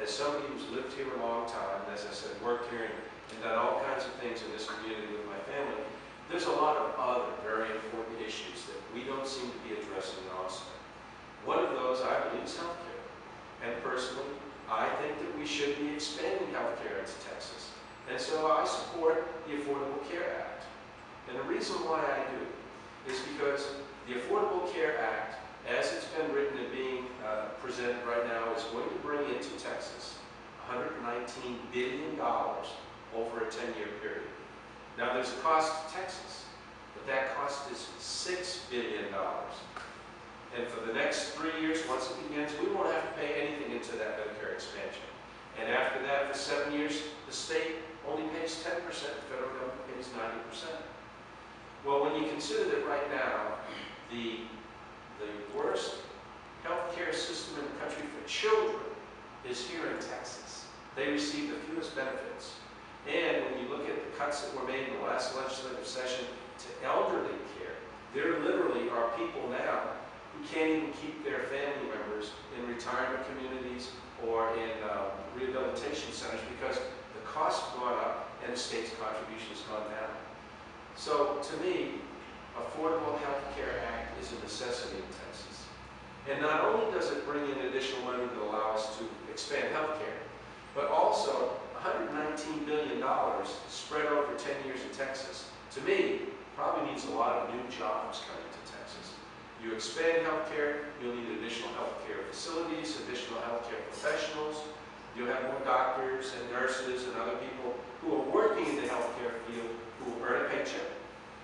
as somebody who's lived here a long time, and as I said, worked here and done all kinds of things in this community with my family, there's a lot of other very important issues that we don't seem to be addressing in Austin. One of those, I believe, is healthcare. And personally, I think that we should be expanding healthcare into Texas. And so I support the Affordable Care Act. And the reason why I do is because the Affordable Care Act, as it's been written and being presented right now, is going to bring into Texas $119 billion over a 10-year period. Now there's a cost to Texas, but that cost is $6 billion. And for the next 3 years, once it begins, we won't have to pay anything into that Medicare expansion. And after that, for 7 years, the state only pays 10%, the federal government pays 90%. Well, when you consider that right now, the worst healthcare system in the country for children is here in Texas. They receive the fewest benefits. And when you look at the cuts that were made in the last legislative session to elderly care, there literally are people now who can't even keep their family members in retirement communities or in rehabilitation centers because the costs have gone up and the state's contribution has gone down. So to me, Affordable Health Care Act is a necessity in Texas. And not only does it bring in additional money that allow us to expand health care, but also $119 billion spread over 10 years in Texas, to me, probably means a lot of new jobs coming to Texas. You expand healthcare, you'll need additional healthcare facilities, additional healthcare professionals. You'll have more doctors and nurses and other people who are working in the healthcare field who will earn a paycheck,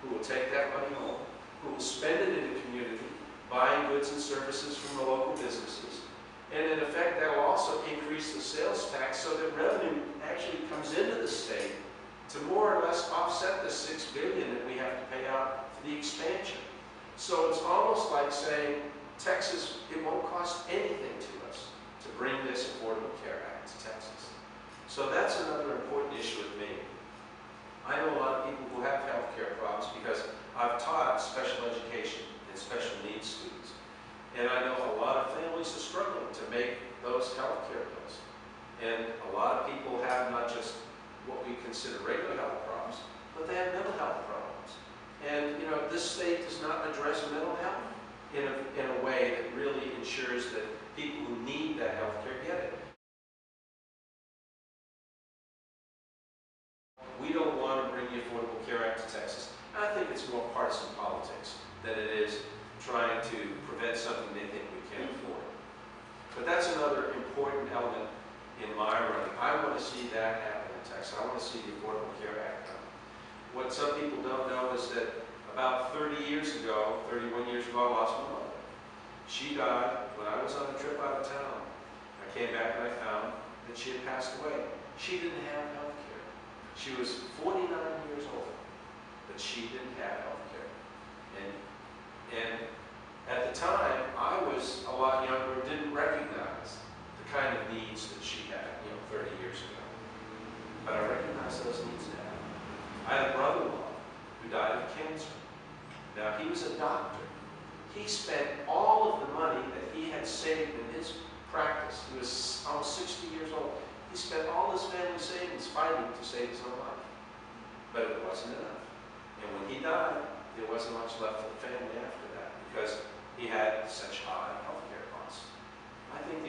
who will take that money home, who will spend it in the community, buying goods and services from the local businesses. And in effect, that will also increase the sales tax so that revenue actually comes into the state to more or less offset the $6 billion that we have to pay out for the expansion. So it's almost like saying, Texas, it won't cost anything to us to bring this Affordable Care Act to Texas. So that's another important issue with me. I know a lot of people who have health care problems because I've taught special education and special needs students. And I know a lot of families are struggling to make those health care bills. And a lot of people have not just what we consider regular health problems, but they have mental health problems. And you know, this state does not address mental health in a way that really ensures that people who need that health care get it. We don't want to bring the Affordable Care Act to Texas. I think it's more partisan politics than it is trying to prevent something they think we can't afford. But that's another important element in my running. I want to see that happen in Texas. I want to see the Affordable Care Act come. What some people don't know is that about 31 years ago, I lost my mother. She died when I was on a trip out of town. I came back and I found that she had passed away. She didn't have health care. She was 49 years old, but she didn't have health care. And at the time, I was a lot younger and didn't recognize the kind of needs that she had, 30 years ago. But I recognized those needs now. I had a brother-in-law who died of cancer. Now, he was a doctor. He spent all of the money that he had saved in his practice. He was almost 60 years old. He spent all his family savings fighting to save his own life. But it wasn't enough. And when he died, there wasn't much left for the family after that because he had such high health care costs. I think